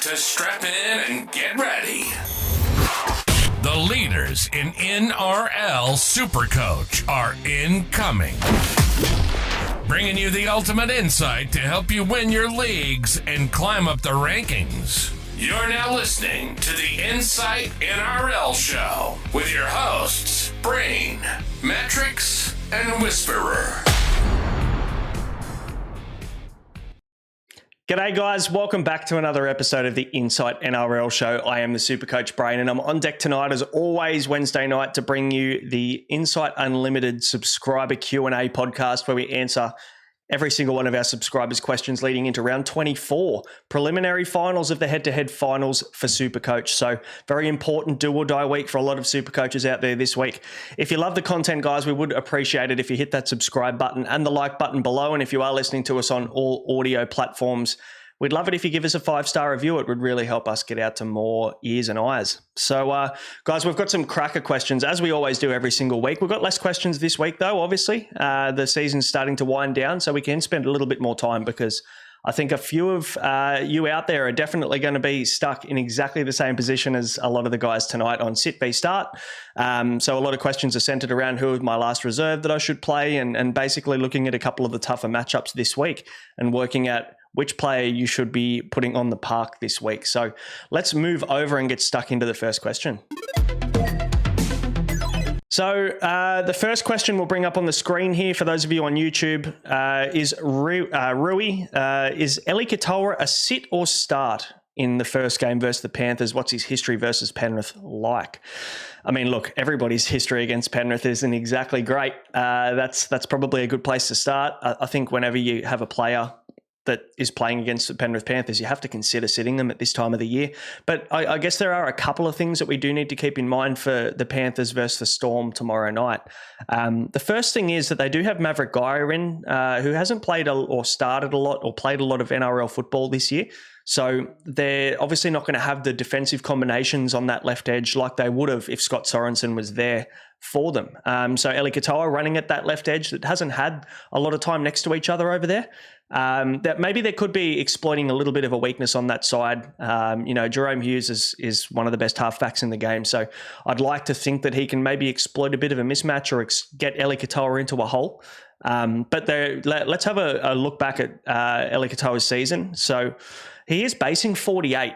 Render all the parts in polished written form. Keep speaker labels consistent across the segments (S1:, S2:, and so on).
S1: to strap in and get ready. The leaders in NRL Supercoach are incoming. Bringing you the ultimate insight to help you win your leagues and climb up the rankings. You're now listening to the Insight NRL Show with your hosts, Brain, Metrics, and Whisperer.
S2: G'day guys, welcome back to another episode of the Insight NRL Show. I am the Supercoach Brain and I'm on deck tonight as always Wednesday night to bring you the Insight Unlimited subscriber Q&A podcast where we answer every single one of our subscribers' questions leading into round 24, preliminary finals of the head-to-head finals for Supercoach. So very important do or die week for a lot of Supercoaches out there this week. If you love the content, guys, we would appreciate it if you hit that subscribe button and the like button below. And if you are listening to us on all audio platforms, we'd love it if you give us a 5-star review. It would really help us get out to more ears and eyes. So, guys, we've got some cracker questions, as we always do every single week. We've got less questions this week, though, obviously. The season's starting to wind down, so we can spend a little bit more time because I think a few of you out there are definitely going to be stuck in exactly the same position as a lot of the guys tonight on Sit v Start. So a lot of questions are centered around who was my last reserve that I should play and basically looking at a couple of the tougher matchups this week and working at which player you should be putting on the park this week. So let's move over and get stuck into the first question. So the first question we'll bring up on the screen here for those of you on YouTube is Rui. Is Eli Katoa a sit or start in the first game versus the Panthers? What's his history versus Penrith like? I mean, look, everybody's history against Penrith isn't exactly great. That's probably a good place to start. I think whenever you have a player that is playing against the Penrith Panthers, you have to consider sitting them at this time of the year. But I guess there are a couple of things that we do need to keep in mind for the Panthers versus the Storm tomorrow night. The first thing is that they do have Maverick Geyer in, who hasn't played or started a lot or played a lot of NRL football this year. So they're obviously not going to have the defensive combinations on that left edge like they would have if Scott Sorensen was there for them. So Eli Katoa running at that left edge that hasn't had a lot of time next to each other over there. That maybe they could be exploiting a little bit of a weakness on that side. Jerome Hughes is one of the best halfbacks in the game. So I'd like to think that he can maybe exploit a bit of a mismatch or get Eli Katoa into a hole. But let's have a look back at Eli Katoa's season. So he is basing 48.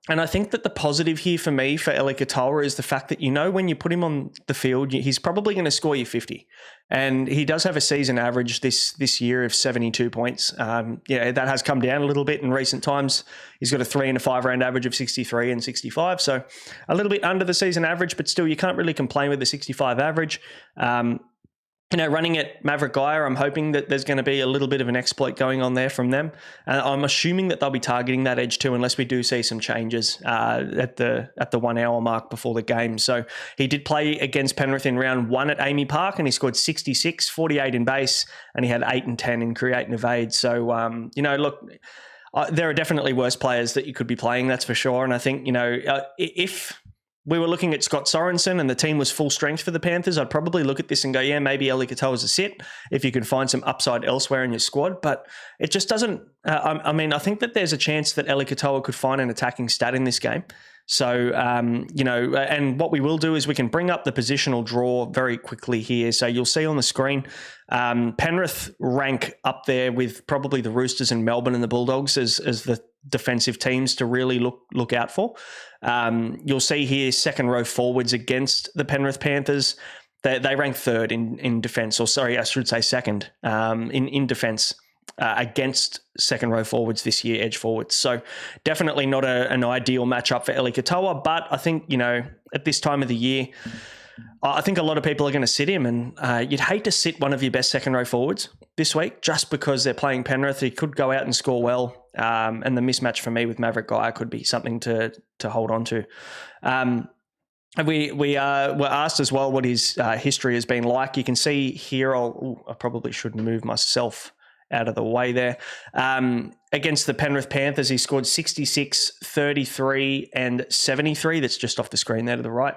S2: And I think that the positive here for me for Eli Katoa is the fact that, when you put him on the field, he's probably going to score you 50. And he does have a season average this year of 72 points. That has come down a little bit in recent times. He's got a 3 and a 5 round average of 63 and 65. So a little bit under the season average, but still you can't really complain with the 65 average. Running at Maverick Geyer, I'm hoping that there's going to be a little bit of an exploit going on there from them. I'm assuming that they'll be targeting that edge too, unless we do see some changes at the 1 hour mark before the game. So he did play against Penrith in round 1 at Amy Park, and he scored 66, 48 in base, and he had 8 and 10 in create and evade. So, there are definitely worse players that you could be playing, that's for sure. And I think, if we were looking at Scott Sorensen and the team was full strength for the Panthers, I'd probably look at this and go, yeah, maybe Eli Katoa's a sit if you can find some upside elsewhere in your squad. But it just doesn't, I think that there's a chance that Eli Katoa could find an attacking stat in this game. So, and what we will do is we can bring up the positional draw very quickly here. So you'll see on the screen, Penrith rank up there with probably the Roosters and Melbourne and the Bulldogs as the defensive teams to really look out for. You'll see here second row forwards against the Penrith Panthers. They rank third in defense, or sorry, I should say second in defense. Against second row forwards this year, edge forwards. So definitely not an ideal matchup for Eli Katoa, but I think, at this time of the year, I think a lot of people are going to sit him, and you'd hate to sit one of your best second row forwards this week just because they're playing Penrith. He could go out and score well, and the mismatch for me with Maverick Geyer could be something to hold on to. We were asked as well what his history has been like. You can see here, I probably should move myself out of the way there. Against the Penrith Panthers, he scored 66, 33, and 73. That's just off the screen there to the right.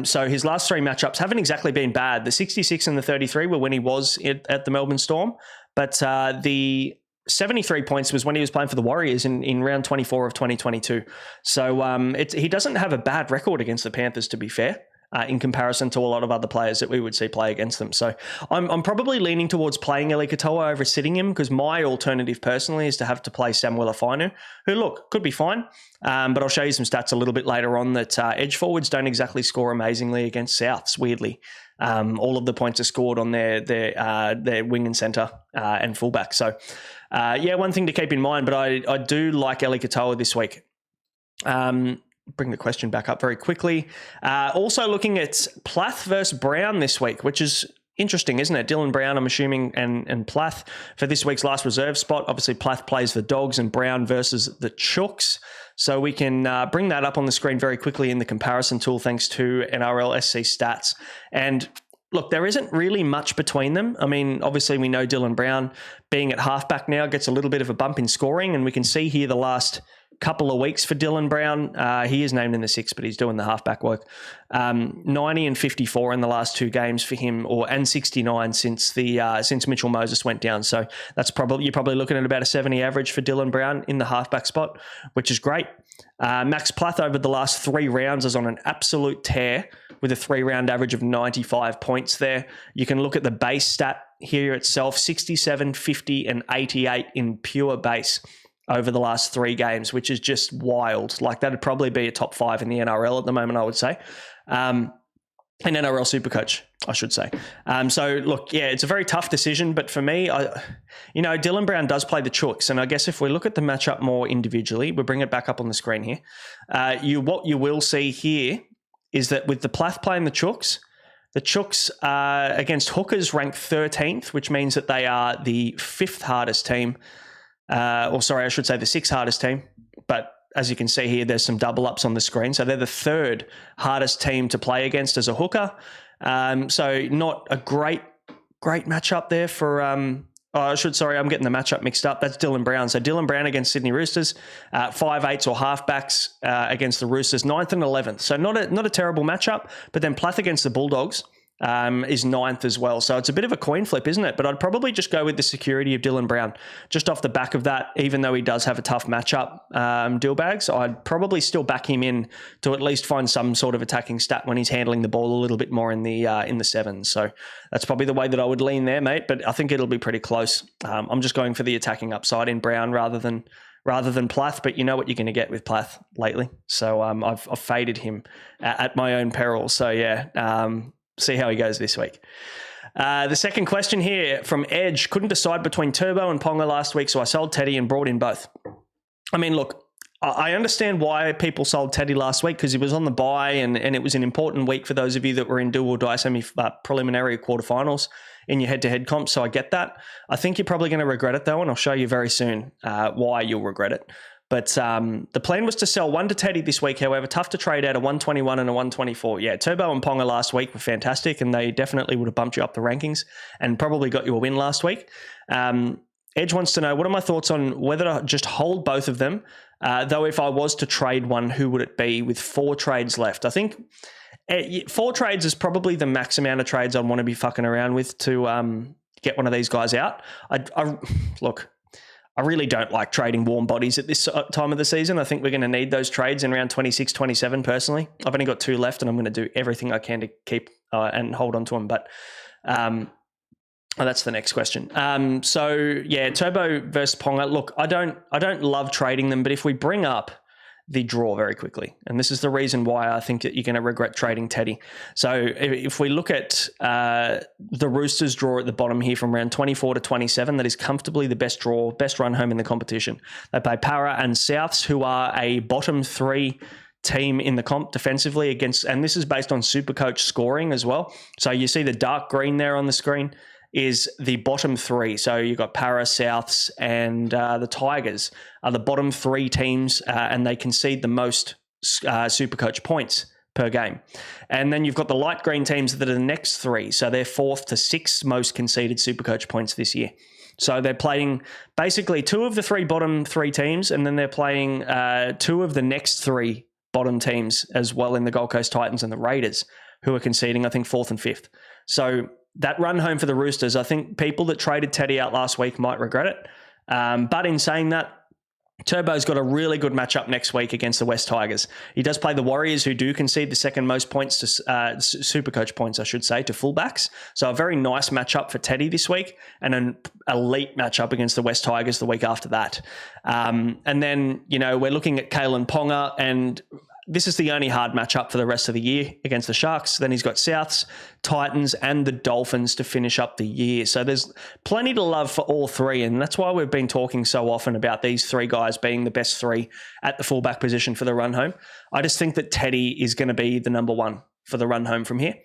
S2: So his last 3 matchups haven't exactly been bad. The 66 and the 33 were when he was at the Melbourne Storm, but the 73 points was when he was playing for the Warriors in round 24 of 2022. So he doesn't have a bad record against the Panthers, to be fair. In comparison to a lot of other players that we would see play against them. So I'm probably leaning towards playing Eli Katoa over sitting him, because my alternative personally is to have to play Samuel Afainu, who, look, could be fine. But I'll show you some stats a little bit later on that edge forwards don't exactly score amazingly against Souths, weirdly. All of the points are scored on their wing and centre and fullback. So, one thing to keep in mind, but I do like Eli Katoa this week. Bring the question back up very quickly. Also looking at Plath versus Brown this week, which is interesting, isn't it? Dylan Brown, I'm assuming, and Plath for this week's last reserve spot. Obviously, Plath plays the Dogs and Brown versus the Chooks. So we can bring that up on the screen very quickly in the comparison tool, thanks to NRL SC Stats. And look, there isn't really much between them. I mean, obviously, we know Dylan Brown, being at halfback now, gets a little bit of a bump in scoring, and we can see here the last couple of weeks for Dylan Brown. He is named in the 6, but he's doing the halfback work. 90 and 54 in the last 2 games for him, and 69 since Mitchell Moses went down. So you're probably looking at about a 70 average for Dylan Brown in the halfback spot, which is great. Max Plath over the last 3 rounds is on an absolute tear with a 3-round average of 95 points there. You can look at the base stat here itself, 67, 50 and 88 in pure base over the last 3 games, which is just wild. Like, that'd probably be a top 5 in the NRL at the moment, I would say. An NRL Supercoach, I should say. So, look, yeah, it's a very tough decision, but for me, Dylan Brown does play the Chooks, and I guess if we look at the matchup more individually, we'll bring it back up on the screen here. What you will see here is that with the Plath playing the Chooks against hookers rank 13th, which means that they are the 5th hardest team. I should say the 6th hardest team. But as you can see here, there's some double ups on the screen. So they're the 3rd hardest team to play against as a hooker. So not a great matchup there for... I'm getting the matchup mixed up. That's Dylan Brown. So Dylan Brown against Sydney Roosters, 5/8s or halfbacks against the Roosters, 9th and 11th. So not a terrible matchup. But then Plath against the Bulldogs is 9th as well. So it's a bit of a coin flip, isn't it? But I'd probably just go with the security of Dylan Brown. Just off the back of that, even though he does have a tough matchup, Dillbags, I'd probably still back him in to at least find some sort of attacking stat when he's handling the ball a little bit more in the 7s. So that's probably the way that I would lean there, mate. But I think it'll be pretty close. I'm just going for the attacking upside in Brown rather than Plath, but you know what you're going to get with Plath lately. So I've faded him at my own peril. So yeah, see how he goes this week. The second question here from Edge. Couldn't decide between Turbo and Ponga last week, so I sold Teddy and brought in both. I mean, look, I understand why people sold Teddy last week, because he was on the bye and it was an important week for those of you that were in do or die preliminary quarterfinals in your head-to-head comp, so I get that. I think you're probably going to regret it, though, and I'll show you very soon why you'll regret it. But the plan was to sell 1 to Teddy this week. However, tough to trade out a 121 and a 124. Yeah, Turbo and Ponga last week were fantastic, and they definitely would have bumped you up the rankings and probably got you a win last week. Edge wants to know, what are my thoughts on whether to just hold both of them? Though if I was to trade one, who would it be with 4 trades left? I think 4 trades is probably the max amount of trades I'd want to be fucking around with to get one of these guys out. Look, I really don't like trading warm bodies at this time of the season. I think we're going to need those trades in round 26, 27 personally. I've only got 2 left and I'm going to do everything I can to keep and hold on to them. But that's the next question. So yeah, Turbo versus Ponga. Look, I don't love trading them, but if we bring up the draw very quickly, and this is the reason why I think that you're going to regret trading Teddy. So if we look at the Roosters draw at the bottom here from round 24 to 27, that is comfortably the best run home in the competition. They play Para and Souths, who are a bottom 3 team in the comp defensively against, and this is based on Supercoach scoring as well. So you see the dark green there on the screen is the bottom 3. So you've got Para, Souths, and the Tigers are the bottom 3 teams, and they concede the most Supercoach points per game. And then you've got the light green teams that are the next 3. So they're 4th to 6th most conceded Supercoach points this year. So they're playing basically 2 of the 3 bottom 3 teams, and then they're playing 2 of the next 3 bottom teams as well in the Gold Coast Titans and the Raiders, who are conceding, I think, 4th and 5th. So that run home for the Roosters, I think people that traded Teddy out last week might regret it. But in saying that, Turbo's got a really good matchup next week against the West Tigers. He does play the Warriors, who do concede the second most points to Supercoach points, I should say, to fullbacks. So a very nice matchup for Teddy this week, and an elite matchup against the West Tigers the week after that. And then, we're looking at Kalen Ponga, and this is the only hard matchup for the rest of the year against the Sharks. Then he's got Souths, Titans, and the Dolphins to finish up the year. So there's plenty to love for all three, and that's why we've been talking so often about these three guys being the best three at the fullback position for the run home. I just think that Teddy is going to be the number one for the run home from here.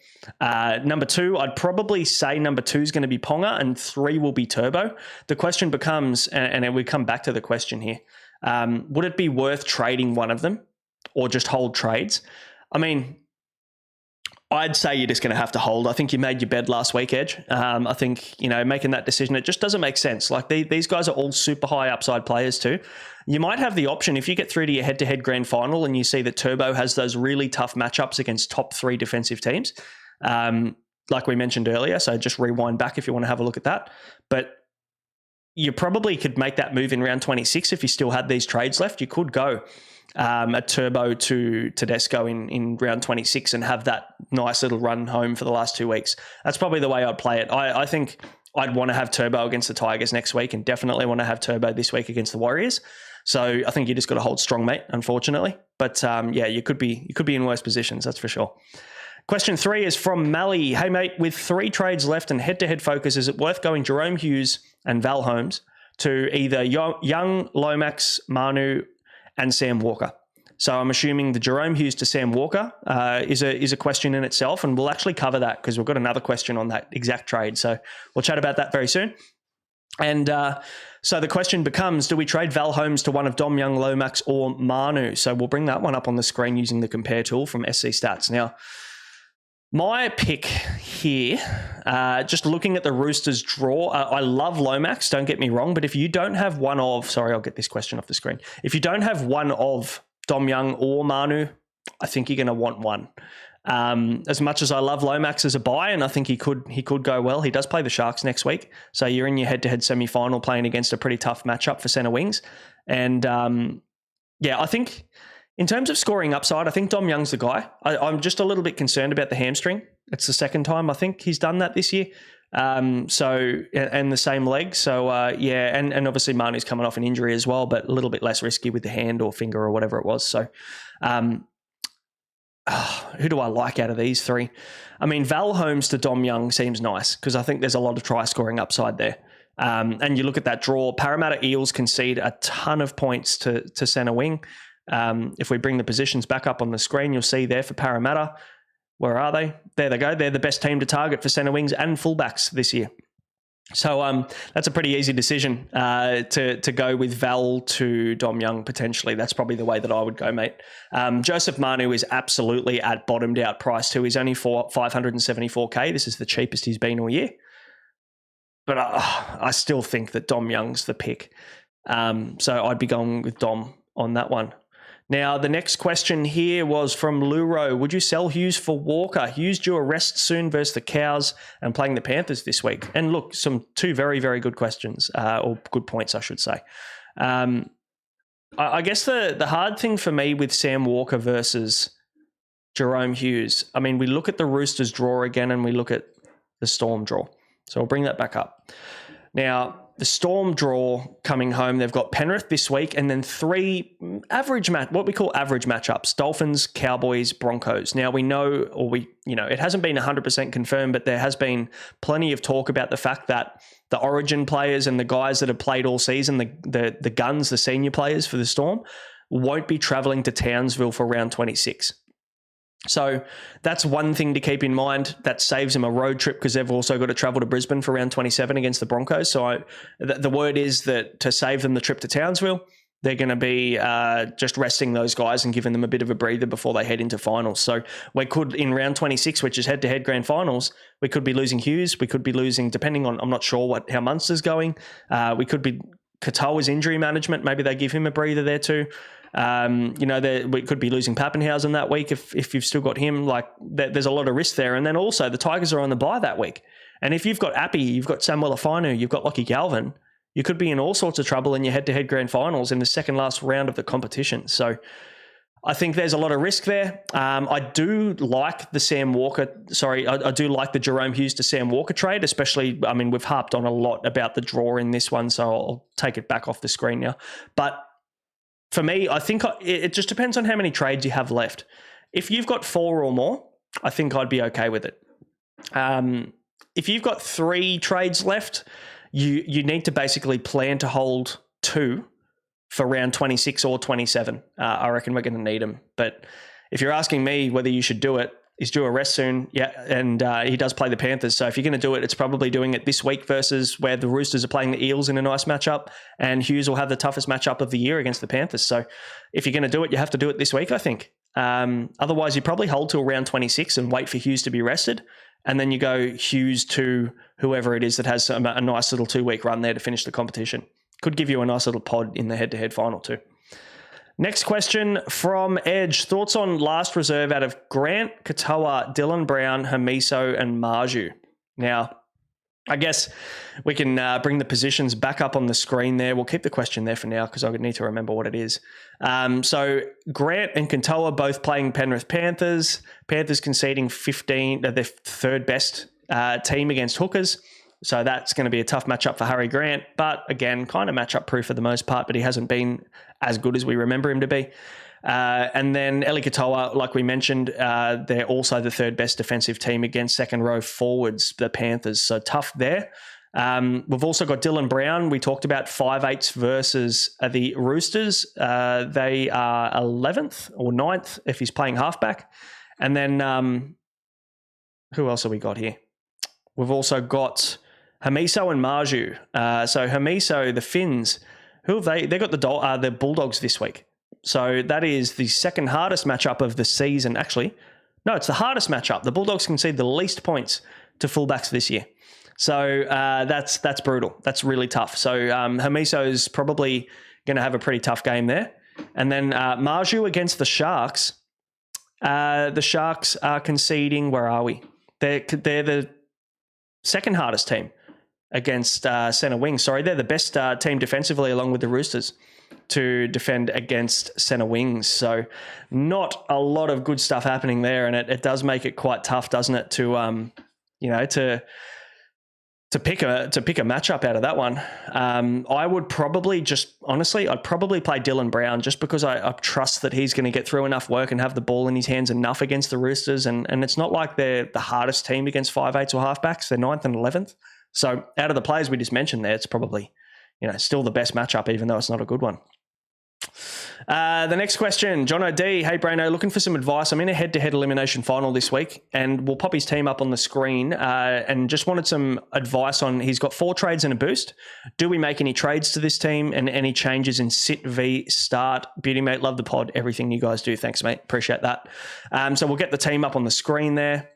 S2: Number two, I'd probably say number two is going to be Ponga, and three will be Turbo. The question becomes, and we come back to the question here, would it be worth trading one of them or just hold trades? I mean, I'd say you're just going to have to hold. I think you made your bed last week, Edge. I think, making that decision, it just doesn't make sense. Like these guys are all super high upside players too. You might have the option, if you get through to your head-to-head grand final and you see that Turbo has those really tough matchups against top three defensive teams, like we mentioned earlier. So just rewind back if you want to have a look at that. But you probably could make that move in round 26 if you still had these trades left. You could go a Turbo to Tedesco in round 26 and have that nice little run home for the last 2 weeks. That's probably the way I'd play it. I think I'd want to have Turbo against the Tigers next week, and definitely want to have Turbo this week against the Warriors. So I think you just got to hold strong, mate, unfortunately. But you could be in worse positions, that's for sure. Question 3 is from Mally. Hey, mate, with 3 trades left and head-to-head focus, is it worth going Jerome Hughes and Val Holmes to either Young, Lomax, Manu, and Sam Walker? So I'm assuming the Jerome Hughes to Sam Walker is a question in itself, and we'll actually cover that because we've got another question on that exact trade. So we'll chat about that very soon. And so the question becomes, do we trade Val Holmes to one of Dom Young, Lomax, or Manu? So we'll bring that one up on the screen using the compare tool from SC Stats. Now, my pick here, just looking at the Roosters draw, I love Lomax, don't get me wrong, but if you don't have one of, sorry, I'll get this question off the screen. If you don't have one of Dom Young or Manu, I think you're going to want one. As much as I love Lomax as a buy, and I think he could go well, he does play the Sharks next week. So you're in your head-to-head semi-final playing against a pretty tough matchup for centre wings. And I think in terms of scoring upside, I think Dom Young's the guy. I'm just a little bit concerned about the hamstring. It's the second time I think he's done that this year. And the same leg. So, and obviously Manu's coming off an injury as well, but a little bit less risky with the hand or finger or whatever it was. So, who do I like out of these 3? I mean, Val Holmes to Dom Young seems nice because I think there's a lot of try scoring upside there. And you look at that draw, Parramatta Eels concede a ton of points to centre wing. If we bring the positions back up on the screen, you'll see there for Parramatta, where are they? There they go. They're the best team to target for centre wings and fullbacks this year. So that's a pretty easy decision to go with Val to Dom Young potentially. That's probably the way that I would go, mate. Joseph Manu is absolutely at bottomed out price too. He's only for $574K. This is the cheapest he's been all year. But I still think that Dom Young's the pick. So I'd be going with Dom on that one. Now, the next question here was from Luro. Would you sell Hughes for Walker? Hughes due a rest soon versus the Cows and playing the Panthers this week. And look, 2 very, very good questions, or good points, I should say. I guess the hard thing for me with Sam Walker versus Jerome Hughes, I mean, we look at the Roosters draw again and we look at the Storm draw. So I'll bring that back up. Now, the Storm draw coming home, they've got Penrith this week and then 3 what we call average matchups: Dolphins, Cowboys, Broncos. Now we know, it hasn't been 100% confirmed, but there has been plenty of talk about the fact that the Origin players and the guys that have played all season, the guns, the senior players for the Storm, won't be traveling to Townsville for round 26. So that's one thing to keep in mind. That saves them a road trip because they've also got to travel to Brisbane for round 27 against the Broncos. So the word is that to save them the trip to Townsville, they're going to be just resting those guys and giving them a bit of a breather before they head into finals. So we could, in round 26, which is head-to-head grand finals, we could be losing Hughes. We could be losing, depending on, I'm not sure how Munster's going. We could be Katoa's injury management. Maybe they give him a breather there too. We could be losing Pappenhausen that week if you've still got him. Like, there's a lot of risk there. And then also the Tigers are on the bye that week. And if you've got Appy, you've got Samuel Afinu, you've got Lockie Galvin, you could be in all sorts of trouble in your head-to-head grand finals in the second last round of the competition. So I think there's a lot of risk there. I do like the I do like the Jerome Hughes to Sam Walker trade, especially, I mean, we've harped on a lot about the draw in this one, so I'll take it back off the screen now. But for me, I think it just depends on how many trades you have left. If you've got 4 or more, I think I'd be okay with it. If you've got 3 trades left, you need to basically plan to hold 2 for round 26 or 27. I reckon we're going to need him. But if you're asking me whether you should do it, he's due a rest soon. Yeah, and he does play the Panthers. So if you're going to do it, it's probably doing it this week versus where the Roosters are playing the Eels in a nice matchup, and Hughes will have the toughest matchup of the year against the Panthers. So if you're going to do it, you have to do it this week, I think. Otherwise, you probably hold till round 26 and wait for Hughes to be rested. And then you go Hughes to whoever it is that has a nice little 2-week run there to finish the competition. Could give you a nice little pod in the head-to-head final too. Next question from Edge. Thoughts on last reserve out of Grant, Katoa, Dylan Brown, Hamiso, and Marju? Now, I guess we can bring the positions back up on the screen there. We'll keep the question there for now because I need to remember what it is. So Grant and Katoa both playing Penrith Panthers. Panthers conceding 15, their third best team against hookers. So that's going to be a tough matchup for Harry Grant. But again, kind of matchup proof for the most part, but he hasn't been as good as we remember him to be. And then Eli Katoa, like we mentioned, they're also the third best defensive team against second row forwards, the Panthers. So tough there. We've also got Dylan Brown. We talked about 5/8 versus the Roosters. They are 11th or 9th if he's playing halfback. And then who else have we got here? We've also got Hamiso and Marju. So Hamiso, the Finns, who have they? They got the Bulldogs this week. So that is the second hardest matchup of the season. Actually, no, it's the hardest matchup. The Bulldogs concede the least points to fullbacks this year. So that's brutal. That's really tough. So Hamiso's probably going to have a pretty tough game there. And then Marju against the Sharks. The Sharks are conceding. Where are we? They're the second hardest team against centre wing. Sorry, they're the best team defensively along with the Roosters to defend against centre wings. So not a lot of good stuff happening there, and it does make it quite tough, doesn't it, to pick a matchup out of that one. I would probably I'd probably play Dylan Brown just because I trust that he's going to get through enough work and have the ball in his hands enough against the Roosters. And it's not like they're the hardest team against 5/8 or halfbacks. They're 9th and 11th. So out of the players we just mentioned there, it's probably, still the best matchup, even though it's not a good one. The next question, John O'D. Hey, Brano, looking for some advice. I'm in a head-to-head elimination final this week, and we'll pop his team up on the screen and just wanted some advice on, he's got 4 trades and a boost. Do we make any trades to this team and any changes in sit v start? Beauty, mate, love the pod, everything you guys do. Thanks, mate. Appreciate that. So we'll get the team up on the screen there.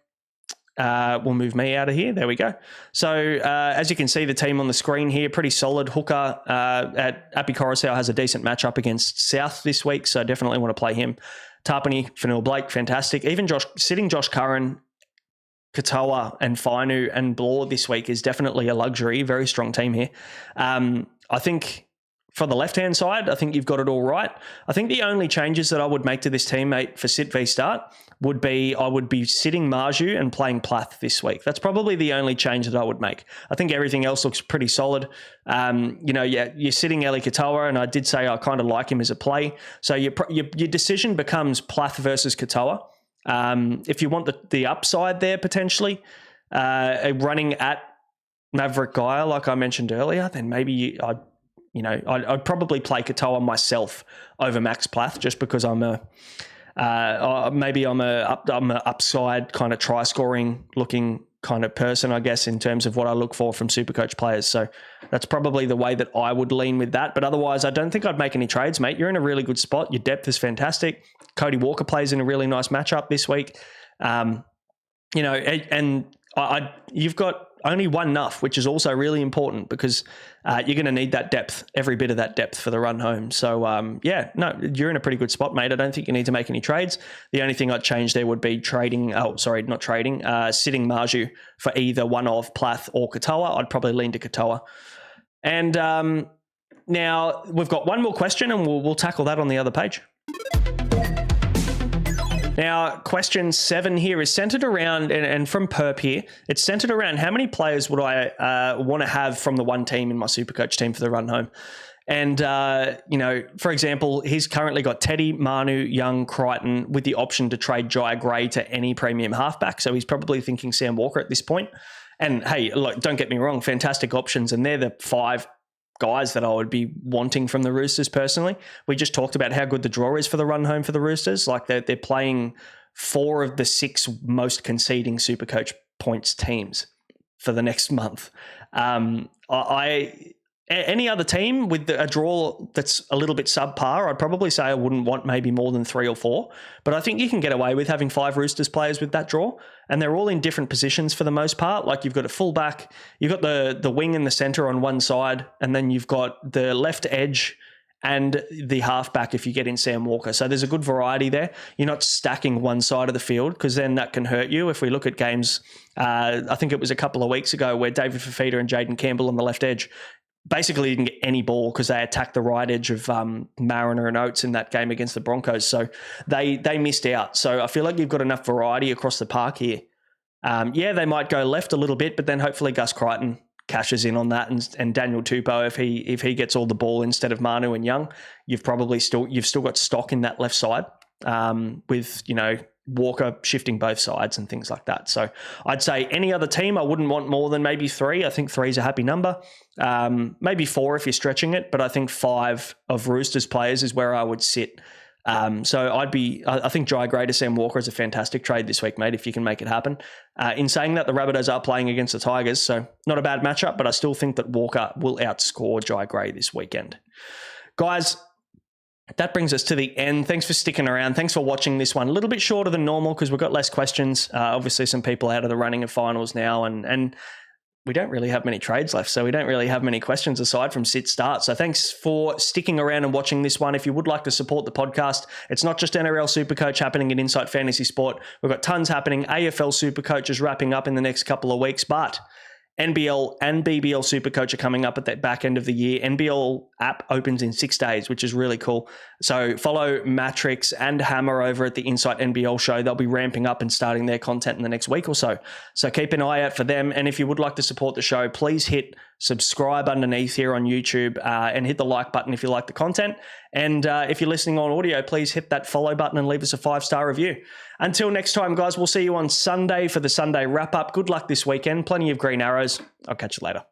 S2: We'll move me out of here. There we go. So as you can see, the team on the screen here, pretty solid. Hooker at Api Coruscant has a decent matchup against South this week, so definitely want to play him. Tarpany, Fanil Blake, fantastic. Even sitting Josh Curran, Katoa and Fainu and Blore this week is definitely a luxury. Very strong team here. I think for the left-hand side, I think you've got it all right. I think the only changes that I would make to this team, mate, for sit v start would be I would be sitting Marju and playing Plath this week. That's probably the only change that I would make. I think everything else looks pretty solid. You're sitting Eli Katoa, and I did say I kind of like him as a play. So your decision becomes Plath versus Katoa. If you want the upside there potentially, running at Maverick Guy, like I mentioned earlier, then maybe I'd probably play Katoa myself over Max Plath just because I'm a upside kind of try scoring looking kind of person, I guess, in terms of what I look for from Supercoach players. So that's probably the way that I would lean with that. But otherwise, I don't think I'd make any trades, mate. You're in a really good spot. Your depth is fantastic. Cody Walker plays in a really nice matchup this week. You've got only one nuff, which is also really important because you're going to need that depth, every bit of that depth for the run home. So, you're in a pretty good spot, mate. I don't think you need to make any trades. The only thing I'd change there would be sitting Marju for either one of Plath or Katoa. I'd probably lean to Katoa. And now we've got one more question, and we'll tackle that on the other page. Now, question 7 here is centered around, and from Perp here, it's centered around how many players would I want to have from the one team in my Supercoach team for the run home. And, for example, he's currently got Teddy, Manu, Young, Crichton with the option to trade Jai Gray to any premium halfback. So he's probably thinking Sam Walker at this point. And, hey, look, don't get me wrong, fantastic options. And they're the 5 guys that I would be wanting from the Roosters personally. We just talked about how good the draw is for the run home for the Roosters. Like they're playing 4 of the 6 most conceding Supercoach points teams for the next month. Any other team with a draw that's a little bit subpar, I'd probably say I wouldn't want maybe more than 3 or 4. But I think you can get away with having 5 Roosters players with that draw. And they're all in different positions for the most part. Like you've got a fullback, you've got the wing and the centre on one side, and then you've got the left edge and the halfback if you get in Sam Walker. So there's a good variety there. You're not stacking one side of the field because then that can hurt you. If we look at games, I think it was a couple of weeks ago where David Fifita and Jaden Campbell on the left edge basically didn't get any ball because they attacked the right edge of Mariner and Oates in that game against the Broncos. So they missed out. So I feel like you've got enough variety across the park here. They might go left a little bit, but then hopefully Gus Crichton cashes in on that, and Daniel Tupou, if he gets all the ball instead of Manu and Young, you've still got stock in that left side with Walker shifting both sides and things like that. So I'd say any other team, I wouldn't want more than maybe 3. I think 3 is a happy number. Maybe 4 if you're stretching it, but I think 5 of Roosters players is where I would sit. So I think Jai Gray to Sam Walker is a fantastic trade this week, mate, if you can make it happen. In saying that, the Rabbitohs are playing against the Tigers, so not a bad matchup, but I still think that Walker will outscore Jai Gray this weekend. Guys, that brings us to the end. Thanks for sticking around. Thanks for watching this one. A little bit shorter than normal because we've got less questions. Obviously, some people out of the running of finals now, and we don't really have many trades left, so we don't really have many questions aside from sit start. So thanks for sticking around and watching this one. If you would like to support the podcast, it's not just NRL Supercoach happening in Insight Fantasy Sport. We've got tons happening. AFL Supercoach is wrapping up in the next couple of weeks, but NBL and BBL Supercoach are coming up at that back end of the year. NBL app opens in 6 days, which is really cool. So follow Matrix and Hammer over at the Insight NBL show. They'll be ramping up and starting their content in the next week or so. So keep an eye out for them. And if you would like to support the show, please hit subscribe underneath here on YouTube and hit the like button if you like the content. And if you're listening on audio, please hit that follow button and leave us a 5-star review. Until next time, guys, we'll see you on Sunday for the Sunday wrap-up. Good luck this weekend. Plenty of green arrows. I'll catch you later.